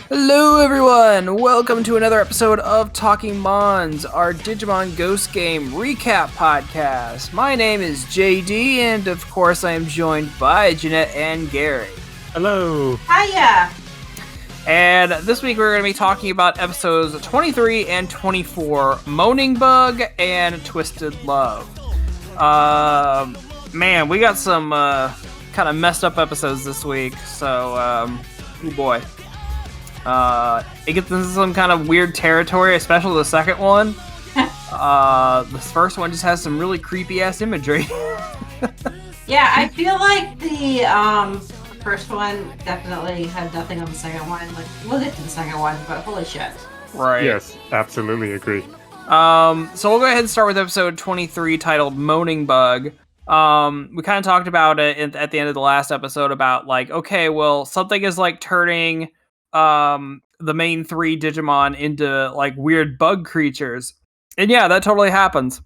Hello everyone! Welcome to another episode of Talking Mons, our Digimon Ghost Game recap podcast. My name is JD, and of course I am joined by Jeanette and Gary. Hello! Hiya! And this week we're going to be talking about episodes 23 and 24, Moaning Bug and Twisted Love. Man, we got some kind of messed up episodes this week, so, oh boy. It gets into some kind of weird territory, especially the second one. The first one just has some really creepy-ass imagery. Yeah, I feel like the first one definitely had nothing on the second one. Like, we'll get to the second one, but holy shit. Right. Yes, absolutely agree. So we'll go ahead and start with episode 23, titled Moaning Bug. We kind of talked about it at the end of the last episode about, like, okay, well, something is, like, turning the main three Digimon into like weird bug creatures, and yeah, that totally happens.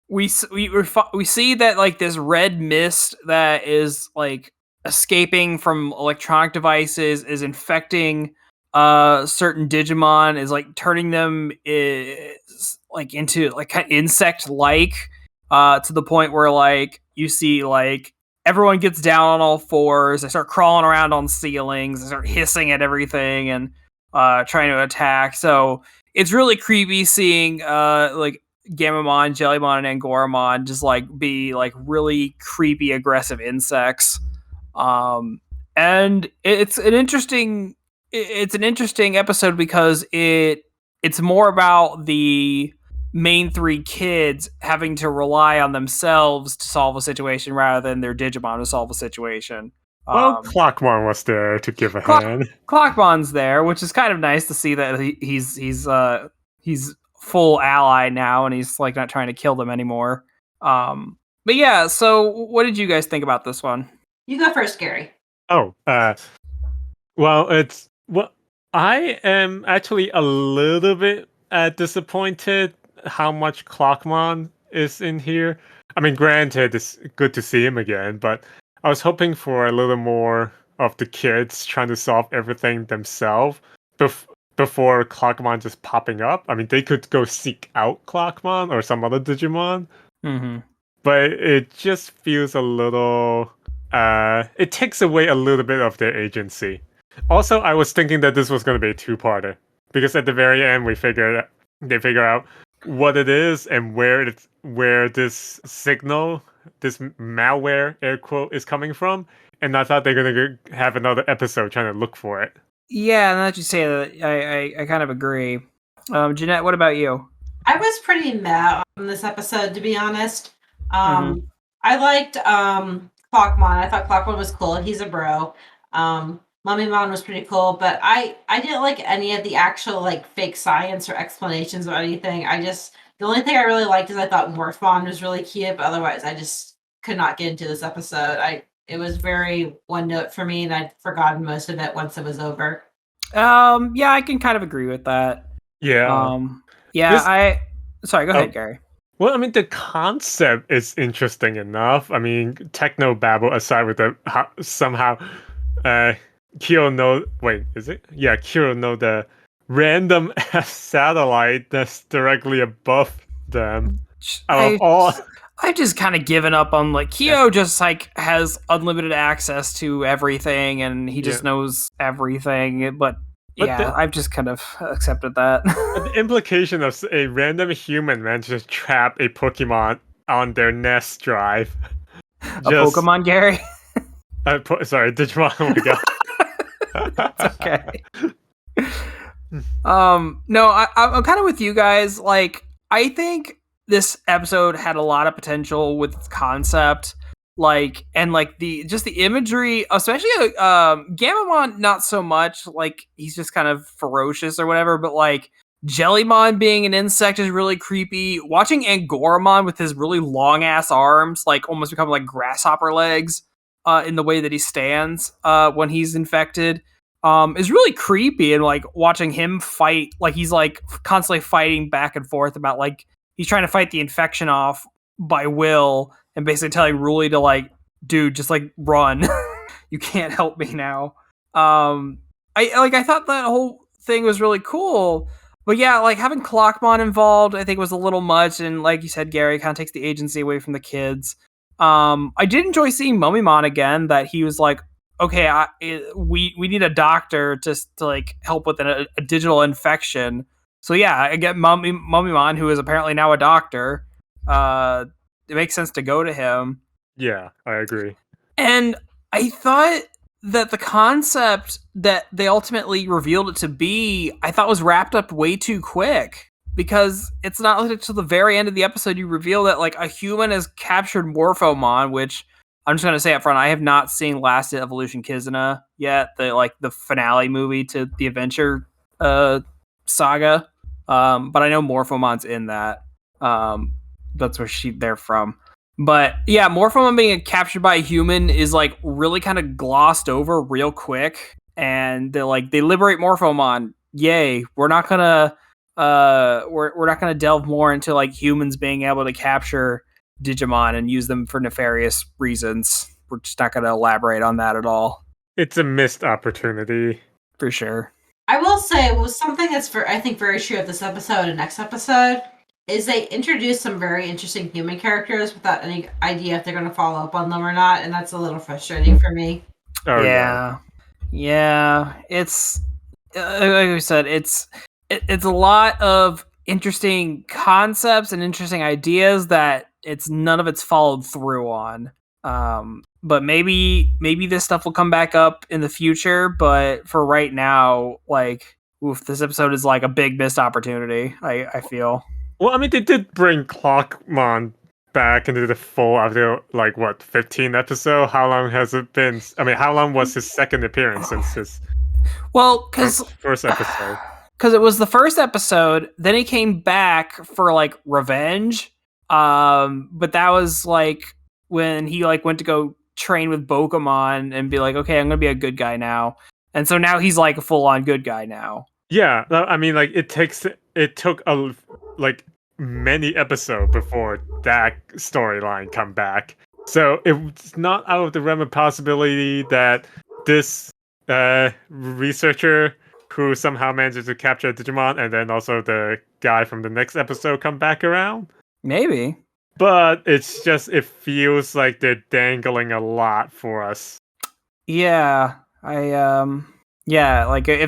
We see that like this red mist that is like escaping from electronic devices is infecting certain Digimon, is like turning them into like kind of insect like to the point where like you see like everyone gets down on all fours. They start crawling around on ceilings. They start hissing at everything and trying to attack. So it's really creepy seeing like Gamamon, Jellymon, and Angoramon just like be like really creepy, aggressive insects. And it's an interesting episode because it's more about the main three kids having to rely on themselves to solve a situation rather than their Digimon to solve a situation. Well, Clockmon was there to give a hand. Clockmon's there, which is kind of nice to see that he's full ally now and he's like not trying to kill them anymore. But yeah, so what did you guys think about this one? You go first, Gary. Well, I am actually a little bit disappointed how much Clockmon is in here. I mean, granted, it's good to see him again, but I was hoping for a little more of the kids trying to solve everything themselves before Clockmon just popping up. I mean, they could go seek out Clockmon or some other Digimon, but it just feels a little... it takes away a little bit of their agency. Also, I was thinking that this was going to be a two-parter, because at the very end they figure out what it is and where this signal, this malware, air quote, is coming from. And I thought they're going to have another episode trying to look for it. Yeah, now that you say that, I kind of agree. Jeanette, what about you? I was pretty mad on this episode, to be honest. I liked Clockmon. I thought Clockmon was cool. He's a bro. Mummymon was pretty cool, but I didn't like any of the actual like fake science or explanations or anything. The only thing I really liked is I thought Morphmon was really cute, but otherwise I just could not get into this episode. It was very one note for me, and I'd forgotten most of it once it was over. Yeah, I can kind of agree with that. Yeah. Sorry, go ahead, Gary. Well, I mean, the concept is interesting enough. I mean, technobabble aside with somehow Kyo know... Wait, is it? Yeah, Kyo know the random satellite that's directly above them. I've just kind of given up on, like, Kyo just, like, has unlimited access to everything, and he just knows everything, but I've just kind of accepted that. The implication of a random human managed to trap a Pokemon on their Nest drive. Pokemon, Gary? Sorry, Digimon, oh my god. It's okay. No, I'm kind of with you guys. Like, I think this episode had a lot of potential with its concept, like, and like the imagery, especially Gamamon, not so much. Like, he's just kind of ferocious or whatever, but like Jellymon being an insect is really creepy. Watching Angoramon with his really long ass arms, like almost become like grasshopper legs, in the way that he stands when he's infected, is really creepy. And like watching him fight, like he's like constantly fighting back and forth about like he's trying to fight the infection off by will and basically telling Ruli to like dude, just like run. You can't help me now. I thought that whole thing was really cool. But yeah, like having Clockmon involved, I think was a little much, and like you said, Gary, kind of takes the agency away from the kids. I did enjoy seeing Mummymon again. That he was like, okay, we need a doctor to like help with a digital infection. So yeah, I get Mummymon, who is apparently now a doctor. It makes sense to go to him. Yeah, I agree. And I thought that the concept that they ultimately revealed it to be, I thought was wrapped up way too quick. Because it's not like until the very end of the episode you reveal that like a human has captured Morphomon, which I'm just gonna say up front, I have not seen Last Evolution Kizuna yet, the finale movie to the adventure saga. But I know Morphomon's in that. That's where they're from. But yeah, Morphomon being captured by a human is like really kind of glossed over real quick, and they liberate Morphomon. Yay! We're not gonna delve more into like humans being able to capture Digimon and use them for nefarious reasons. We're just not gonna elaborate on that at all. It's a missed opportunity For sure. I will say it was something that's I think very true of this episode and next episode is they introduced some very interesting human characters without any idea if they're going to follow up on them or not, and that's a little frustrating for me. Oh, yeah. It's like I said, it's a lot of interesting concepts and interesting ideas that none of it's followed through on. But maybe this stuff will come back up in the future. But for right now, like, this episode is like a big missed opportunity. I feel. Well, I mean, they did bring Clockmon back into the fold after, 15 episode? How long has it been? I mean, how long was his second appearance since his first episode? Because it was the first episode, then he came back for, revenge. But that was, when he, went to go train with Bokumon and be like, okay, I'm going to be a good guy now. And so now he's, a full-on good guy now. Yeah, I mean, it took many episodes before that storyline come back. So it's not out of the realm of possibility that this researcher who somehow manages to capture Digimon and then also the guy from the next episode come back around. Maybe. But it's just, it feels like they're dangling a lot for us. Yeah, if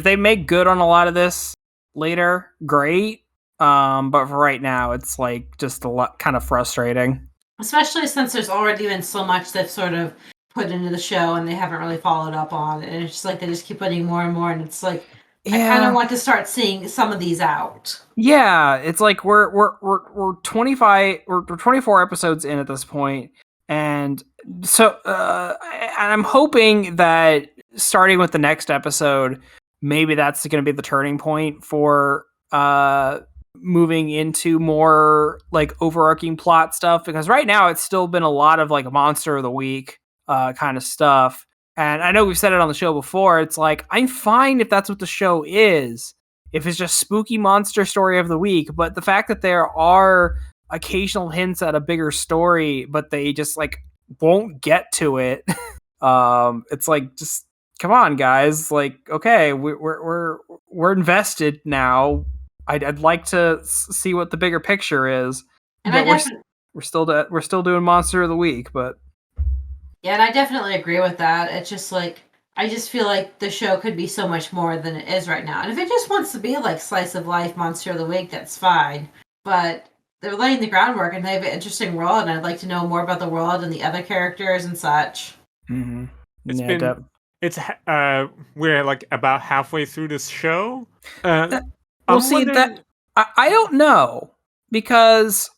they make good on a lot of this later, great. But for right now, it's just a lot kind of frustrating. Especially since there's already been so much they've sort of put into the show and they haven't really followed up on, and it's just they just keep putting more and more, and it's I kind of want to start seeing some of these out. Yeah, it's we're 25 or 24 episodes in at this point, and so and I'm hoping that starting with the next episode, maybe that's going to be the turning point for moving into more overarching plot stuff, because right now it's still been a lot of monster of the week kind of stuff. And I know we've said it on the show before, it's I'm fine if that's what the show is, if it's just spooky monster story of the week, but the fact that there are occasional hints at a bigger story but they just won't get to it, it's just come on, guys, okay, we're invested now. I'd like to see what the bigger picture is. And we're still doing monster of the week, but yeah, and I definitely agree with that. It's just I just feel like the show could be so much more than it is right now. And if it just wants to be slice of life monster of the week, that's fine. But they're laying the groundwork and they have an interesting world, and I'd like to know more about the world and the other characters and such. Mm-hmm. We're about halfway through this show. That I don't know, because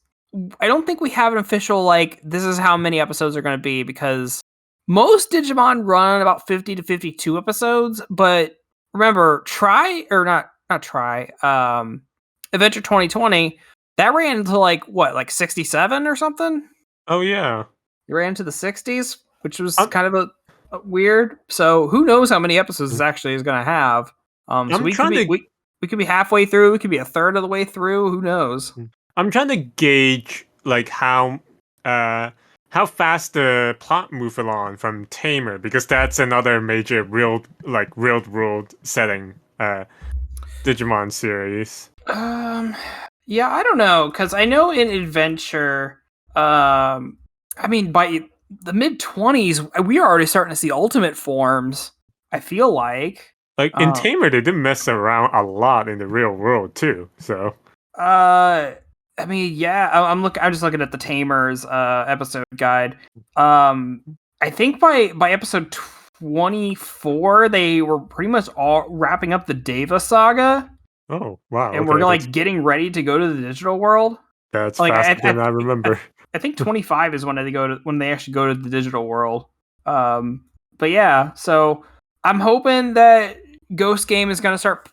I don't think we have an official this is how many episodes are going to be, because most Digimon run about 50 to 52 episodes, but remember, Adventure 2020, that ran into 67 or something? Oh yeah. It ran into the 60s, which was kind of a weird. So who knows how many episodes this actually is going to have. So we could be halfway through. We could be a third of the way through. Who knows? I'm trying to gauge how how fast the plot move along from Tamer, because that's another major real world setting Digimon series. Yeah, I don't know, because I know in Adventure, I mean, by the mid-20s, we are already starting to see ultimate forms, I feel like. Like in Tamer, they did mess around a lot in the real world too. So I mean, yeah, I'm just looking at the Tamers episode guide. I think by episode 24, they were pretty much all wrapping up the Deva saga. oh wow, And okay, we're like getting ready to go to the digital world. That's Like faster than I remember. I think 25 is when they actually go to the digital world. But yeah, so I'm hoping that Ghost Game is going to start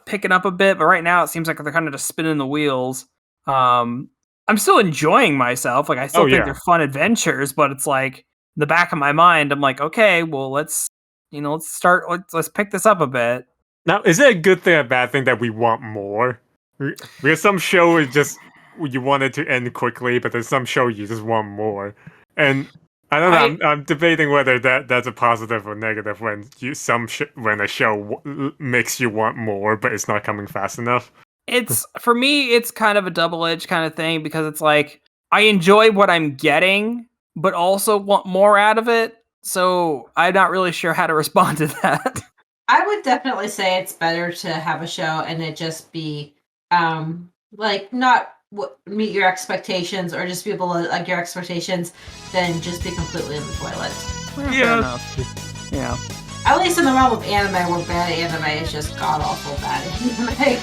picking up a bit, but right now it seems like they're kind of just spinning the wheels. I'm still enjoying myself. Like I still think they're fun adventures, but it's like in the back of my mind, I'm like, okay, well let's pick this up a bit. Now, is it a good thing or a bad thing that we want more? Because some show is just you want it to end quickly, but there's some show you just want more. And I don't know. I'm debating whether that's a positive or negative when when a show makes you want more, but it's not coming fast enough. It's for me, it's kind of a double-edged kind of thing because it's like I enjoy what I'm getting, but also want more out of it. So I'm not really sure how to respond to that. I would definitely say it's better to have a show and it just be like not meet your expectations or just be able to like your expectations than just be completely in the toilet. Yeah. At least in the realm of anime, where bad anime is just god awful bad anime.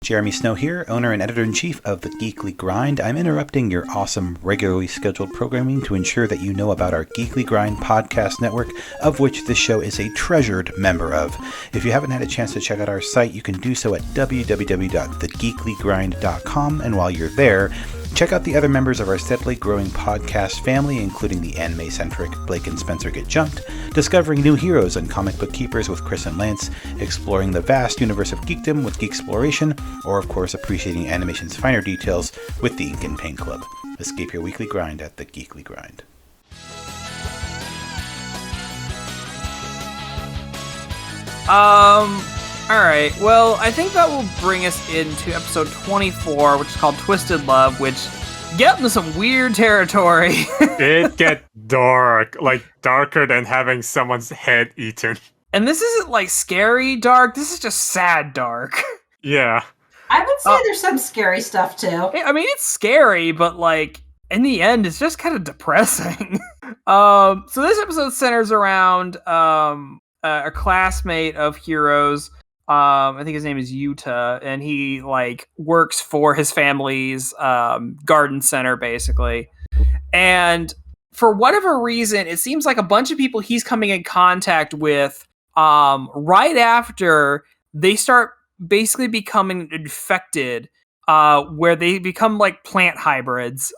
Jeremy Snow here, owner and editor-in-chief of The Geekly Grind. I'm interrupting your awesome, regularly scheduled programming to ensure that you know about our Geekly Grind podcast network, of which this show is a treasured member of. If you haven't had a chance to check out our site, you can do so at www.thegeeklygrind.com, and while you're there, check out the other members of our steadily growing podcast family, including the anime-centric Blake and Spencer Get Jumped, discovering new heroes and comic book keepers with Chris and Lance, exploring the vast universe of geekdom with Geeksploration, or of course appreciating animation's finer details with the Ink and Paint Club. Escape your weekly grind at the Geekly Grind. Alright, well, I think that will bring us into episode 24, which is called Twisted Love, which get into some weird territory. It get dark, like darker than having someone's head eaten. And this isn't like scary dark, this is just sad dark. Yeah. I would say there's some scary stuff too. I mean, it's scary, but like in the end, it's just kind of depressing. So this episode centers around a classmate of Hero's. I think his name is Yuta, and he like works for his family's garden center, basically. And for whatever reason, it seems like a bunch of people he's coming in contact with right after they start basically becoming infected, where they become like plant hybrids.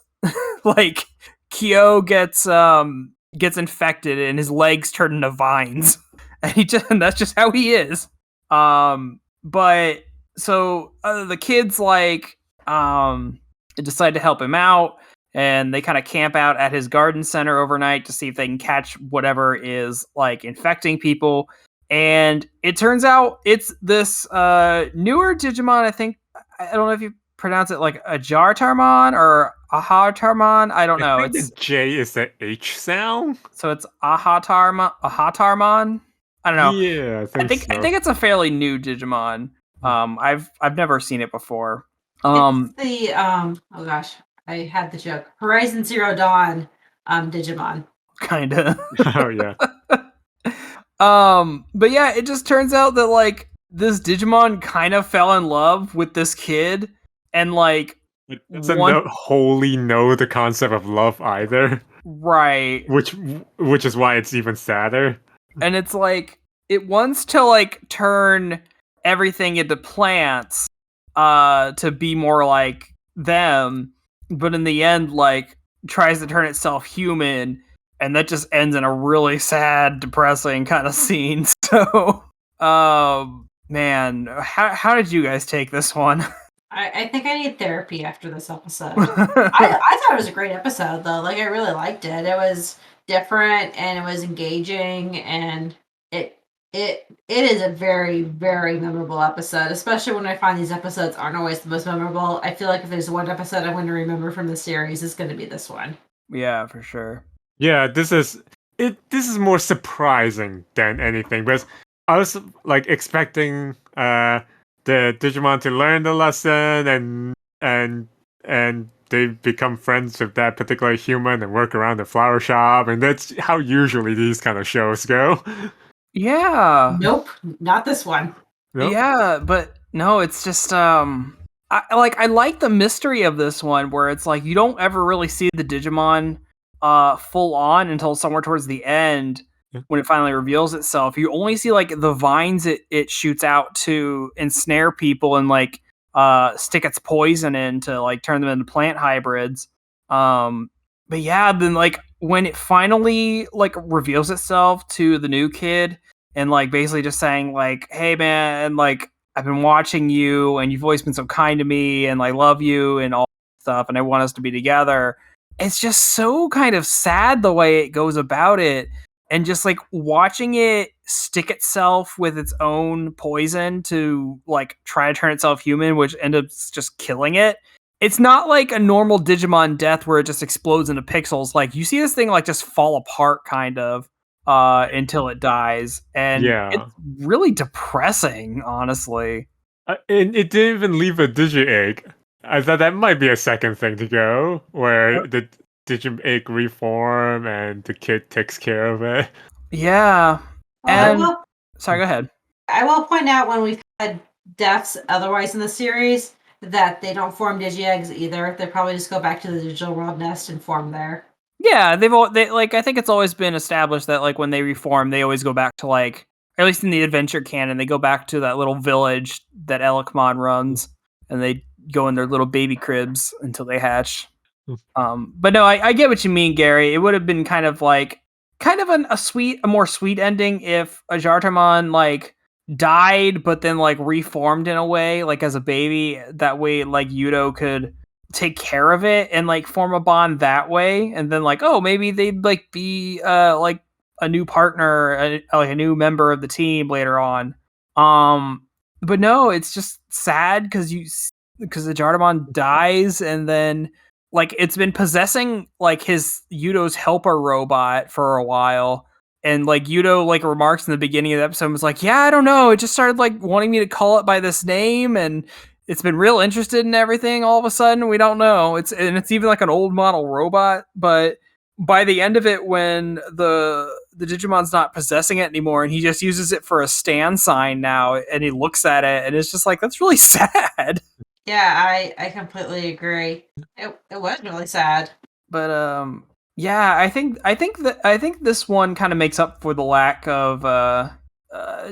Like Kyo gets infected and his legs turn into vines, and that's just how he is. But so the kids like decide to help him out, and they kind of camp out at his garden center overnight to see if they can catch whatever is like infecting people. And it turns out it's this newer Digimon. I think, I don't know if you pronounce it like Ajartarmon or Ahatarmon. I don't know. I think the J is the H sound. So it's Ahatarmon. I don't know. Yeah, I think so. I think it's a fairly new Digimon. I've never seen it before. It's the oh gosh, I had the joke. Horizon Zero Dawn Digimon. Kinda. Oh yeah. But yeah, it just turns out that like this Digimon kind of fell in love with this kid, and like doesn't wholly know the concept of love either. Right. Which is why it's even sadder. And it's like it wants to like turn everything into plants to be more like them, but in the end like tries to turn itself human, and that just ends in a really sad, depressing kind of scene. So Man, how did you guys take this one? I think I need therapy after this episode. I thought it was a great episode though. Like I really liked it. It was different and it was engaging, and it is a very, very memorable episode, especially when I find these episodes aren't always the most memorable. I feel like if there's one episode I'm going to remember from the series, it's going to be this one. Yeah, for sure. Yeah, this is more surprising than anything, because I was like expecting the Digimon to learn the lesson and they become friends with that particular human and work around the flower shop, and that's how usually these kind of shows go. Yeah. Nope, not this one. Nope. Yeah, but no, it's just I like the mystery of this one where it's like you don't ever really see the Digimon full on until somewhere towards the end when it finally reveals itself. You only see like the vines it shoots out to ensnare people and like stick its poison in to like turn them into plant hybrids. But yeah, then like when it finally like reveals itself to the new kid and like basically just saying like, hey man, like I've been watching you and you've always been so kind to me and I love you and all that stuff and I want us to be together. It's just so kind of sad the way it goes about it, and just like watching it stick itself with its own poison to like try to turn itself human, which ends up just killing it. It's not like a normal Digimon death where it just explodes into pixels. Like you see this thing like just fall apart kind of until it dies, and it's really depressing, honestly. And it didn't even leave a Digi-Egg. I thought that might be a second thing to go, where the Digi-Egg reform and the kid takes care of it. Yeah. And sorry, go ahead. I will point out when we've had deaths otherwise in the series that they don't form Digi-Eggs either. They probably just go back to the digital world nest and form there. Yeah, they like I think it's always been established that like when they reform, they always go back to like, or at least in the adventure canon, they go back to that little village that Elikmon runs, and they go in their little baby cribs until they hatch. But no, I get what you mean, Gary. It would have been kind of a more sweet ending if a Jartamon like died, but then like reformed in a way, like as a baby. That way, like Yudo could take care of it and like form a bond that way, and then like, oh, maybe they'd like be like a new partner, like a new member of the team later on. But no, it's just sad because the Jartamon dies, and then like it's been possessing like his Yudo's helper robot for a while. And like Yudo like remarks in the beginning of the episode was like, yeah, I don't know, it just started like wanting me to call it by this name, and it's been real interested in everything all of a sudden. We don't know. It's even like an old model robot, but by the end of it, when the Digimon's not possessing it anymore and he just uses it for a stand sign now, and he looks at it and it's just like, that's really sad. Yeah, I completely agree. It was really sad. But yeah, I think this one kind of makes up for the lack of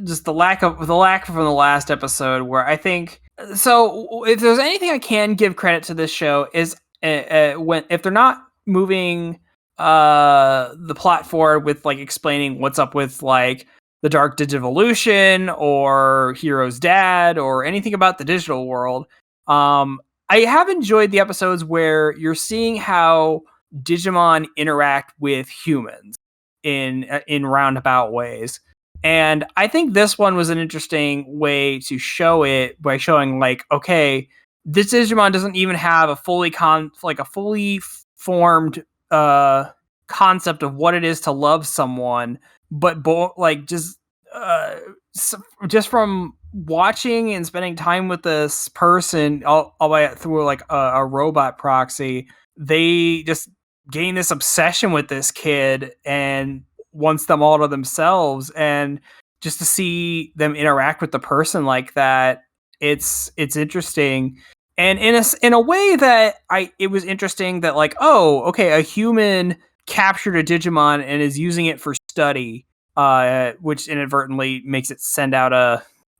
just the lack from the last episode, where I think, so if there's anything I can give credit to this show is when if they're not moving the plot forward with like explaining what's up with like the Dark Digivolution or Hero's dad or anything about the digital world. I have enjoyed the episodes where you're seeing how Digimon interact with humans in roundabout ways. And I think this one was an interesting way to show it by showing like, okay, this Digimon doesn't even have a fully formed concept of what it is to love someone, but like just from watching and spending time with this person all the way through like a robot proxy, they just gain this obsession with this kid and wants them all to themselves. And just to see them interact with the person like that, it's interesting. And in a way that it was interesting that like, oh, okay, a human captured a Digimon and is using it for study, which inadvertently makes it send out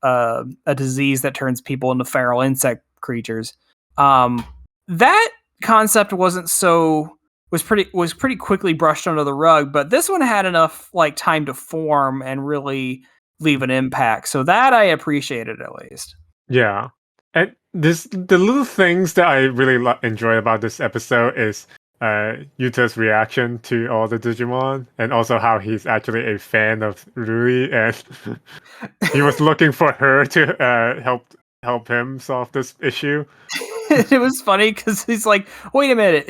a disease that turns people into feral insect creatures. That concept was pretty quickly brushed under the rug, but this one had enough like time to form and really leave an impact. So that I appreciated at least. Yeah. And the little things that I really enjoy about this episode is Yuta's reaction to all the Digimon, and also how he's actually a fan of Rui, and he was looking for her to help him solve this issue. It was funny because he's like, wait a minute,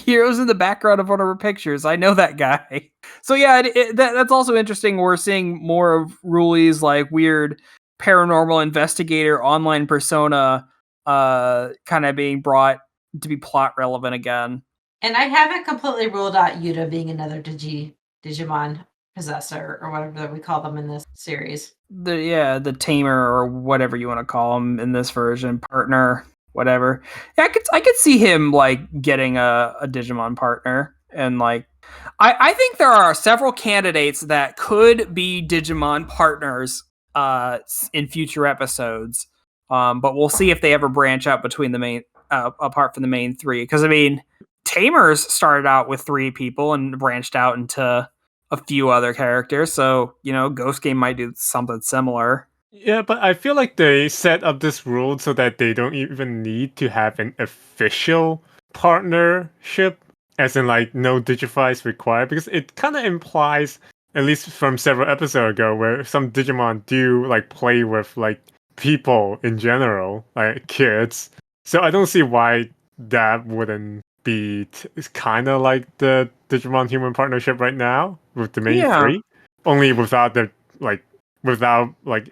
Hero's in the background of one of her pictures. I know that guy. So yeah, that's also interesting. We're seeing more of Ruli's like weird paranormal investigator online persona kind of being brought to be plot relevant again. And I haven't completely ruled out Yuta being another Digimon possessor or whatever we call them in this series. The tamer or whatever you want to call him in this version, partner, whatever. Yeah, I could see him like getting a Digimon partner, and like I think there are several candidates that could be Digimon partners in future episodes. But we'll see if they ever branch out between the main apart from the main three, because I mean Tamers started out with 3 people and branched out into a few other characters, so Ghost Game might do something similar. Yeah, but I feel like they set up this rule so that they don't even need to have an official partnership, as in like no Digify is required, because it kind of implies, at least from several episodes ago, where some Digimon do like play with like people in general, like kids. So I don't see why that wouldn't be kind of like the Digimon human partnership right now with the main 3, only without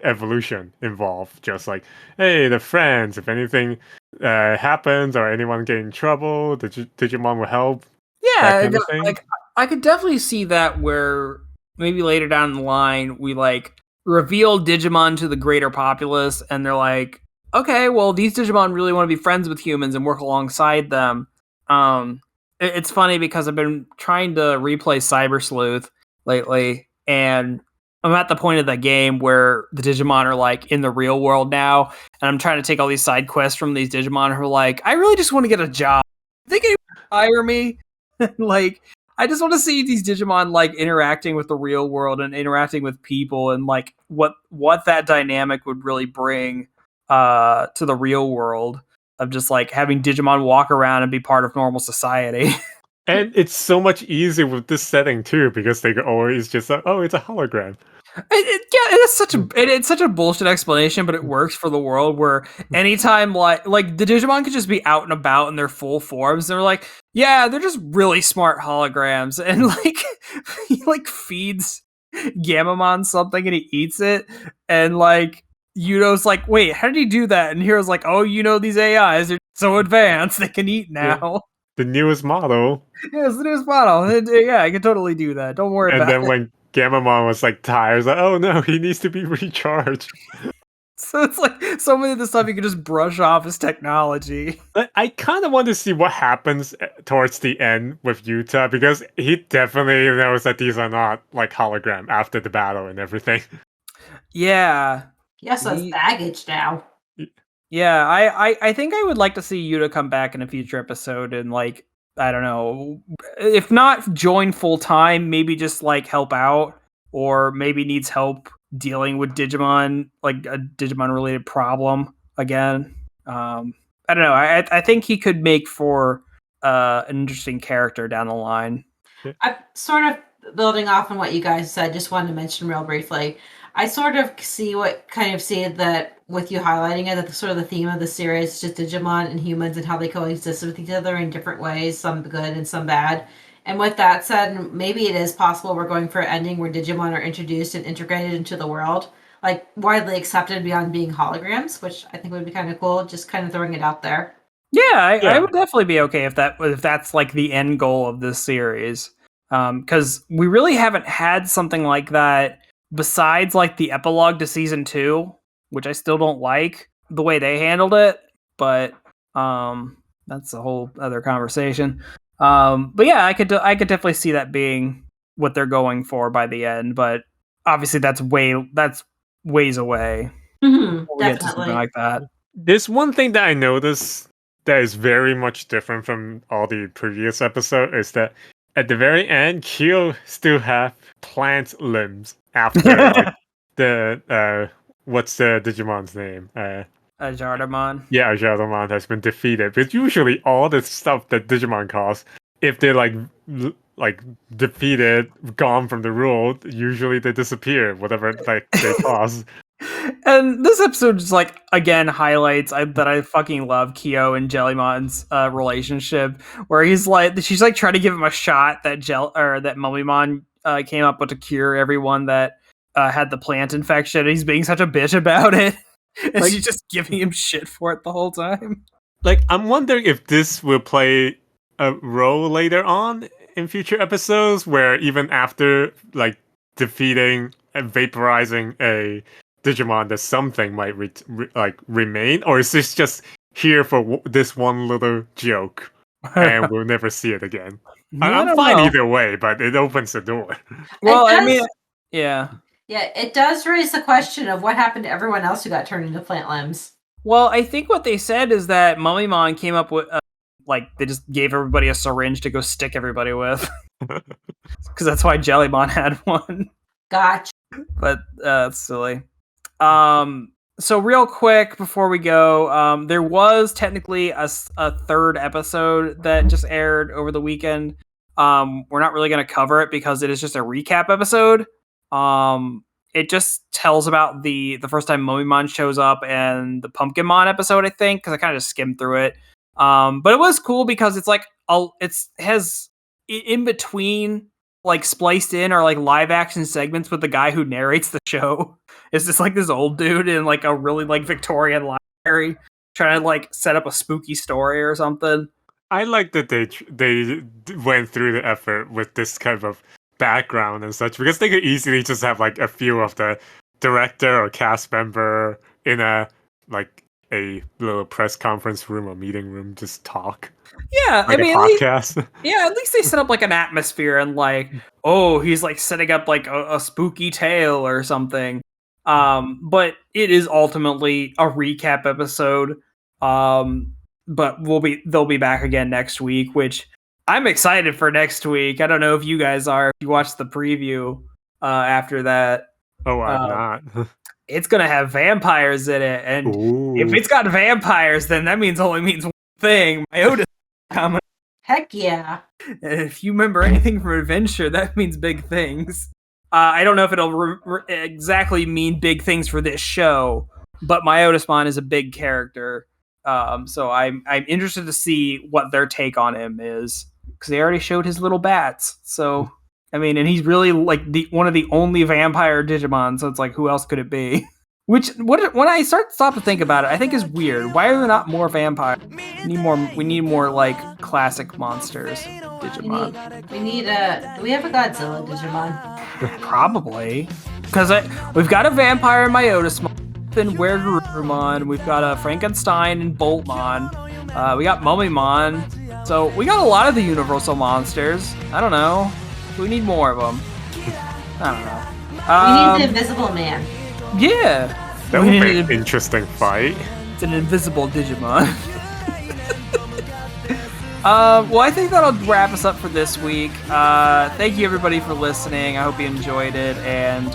evolution involved. Just like, hey, the friends, if anything happens or anyone get in trouble, the Digimon will help. Yeah, kind of thing. like I could definitely see that where maybe later down the line we like reveal Digimon to the greater populace, and they're like, okay, well these Digimon really want to be friends with humans and work alongside them. It's funny because I've been trying to replay Cyber Sleuth lately, and I'm at the point of the game where the Digimon are like in the real world now, and I'm trying to take all these side quests from these Digimon who are like, I really just want to get a job. They can hire me. Like, I just want to see these Digimon like interacting with the real world and interacting with people, and like what that dynamic would really bring to the real world of just like having Digimon walk around and be part of normal society. And it's so much easier with this setting too, because they could always just like, oh, it's a hologram. It's such a bullshit explanation, but it works for the world where anytime like the Digimon could just be out and about in their full forms, and they're like, yeah, they're just really smart holograms, and like he like feeds Gamamon something and he eats it, and like Yudo's like, wait, how did he do that? And Hero's like, oh, these AIs are so advanced they can eat now. Yeah. The newest model. Yeah, it's the newest model. Yeah, I can totally do that. Don't worry about it. And then when Gamamon was like tired, it's like, oh no, he needs to be recharged. So it's like so many of the stuff you can just brush off as technology. I kind of want to see what happens towards the end with Yuta, because he definitely knows that these are not like hologram after the battle and everything. Yeah. Yes, that's baggage now. Yeah, I think I would like to see Yuta come back in a future episode and like, I don't know, if not join full time, maybe just like help out, or maybe needs help dealing with Digimon, like a Digimon related problem again. I don't know. I think he could make for an interesting character down the line. I'm sort of building off on what you guys said. Just wanted to mention real briefly. I sort of see that with you highlighting it, that the theme of the series is just Digimon and humans and how they coexist with each other in different ways, some good and some bad. And with that said, maybe it is possible we're going for an ending where Digimon are introduced and integrated into the world, like widely accepted beyond being holograms, which I think would be kind of cool. Just kind of throwing it out there. Yeah, I would definitely be okay if that's like the end goal of this series, because we really haven't had something like that besides like the epilogue to season 2, which I still don't like the way they handled it, but that's a whole other conversation. But yeah, I could definitely see that being what they're going for by the end, but obviously that's ways away. Mm-hmm, We'll get to something like that. There's one thing that I noticed that is very much different from all the previous episodes, is that at the very end, Kyo still have plant limbs after what's the Digimon's name? Jardamon. Yeah, Jardamon has been defeated. But usually all the stuff that Digimon cause, if they're like defeated, gone from the world, usually they disappear, whatever like they cause. And this episode just like again highlights that I fucking love Kyo and Jellymon's relationship, where she's like trying to give him a shot that that Mummymon came up with to cure everyone that had the plant infection. And he's being such a bitch about it, and she's just giving him shit for it the whole time. Like, I'm wondering if this will play a role later on in future episodes, where even after like defeating and vaporizing a Digimon, that something might remain, or is this just here for this one little joke, and we'll never see it again? I'm fine either way, but it opens the door. Well, I mean, yeah. Yeah, it does raise the question of what happened to everyone else who got turned into plant limbs. Well, I think what they said is that Mummymon came up with, they just gave everybody a syringe to go stick everybody with. Because that's why Jellymon had one. Gotcha. But it's silly. So real quick before we go, there was technically a third episode that just aired over the weekend. We're not really going to cover it because it is just a recap episode. It just tells about the first time Mummymon shows up and the Pumpkinmon episode, I think, because I kind of just skimmed through it. But it was cool because it's like it has in between, like spliced in, are like live action segments with the guy who narrates the show. It's just like this old dude in like a really like Victorian library trying to like set up a spooky story or something. I like that they went through the effort with this kind of background and such, because they could easily just have like a few of the director or cast member in a little press conference room or meeting room just talk. Yeah, like I mean, podcast. At least they set up like an atmosphere and like, oh, he's like setting up like a spooky tale or something. But it is ultimately a recap episode. But they'll be back again next week, which I'm excited for next week. I don't know if you guys are. If you watched the preview after that. Oh, I'm not. It's gonna have vampires in it, and if it's got vampires, then that only means one thing. Myota's coming. Heck yeah! And if you remember anything from Adventure, that means big things. I don't know if it'll exactly mean big things for this show, but Myotasmon is a big character. So I'm interested to see what their take on him is, because they already showed his little bats. So I mean, and he's really like one of the only vampire Digimon. So it's like, who else could it be? Which when I stop to think about it, I think is weird. Why are there not more vampires? We need more like classic monsters Digimon. We need do we have a Godzilla Digimon? Probably, because we've got a vampire in Myotasmon. And Wergurumon, we've got a Frankenstein and Boltmon, we got Mummymon, so we got a lot of the universal monsters. I don't know, we need more of them. I don't know. We need the Invisible Man. Yeah, that would be an interesting fight. It's an invisible Digimon. Well, I think that'll wrap us up for this week. Thank you everybody for listening. I hope you enjoyed it, and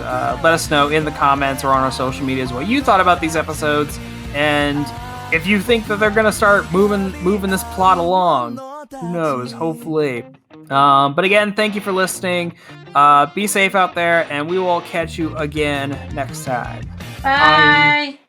let us know in the comments or on our social medias what you thought about these episodes, and if you think that they're gonna start moving this plot along. Who knows? Hopefully. But again, thank you for listening. Be safe out there, and we will catch you again next time. Bye.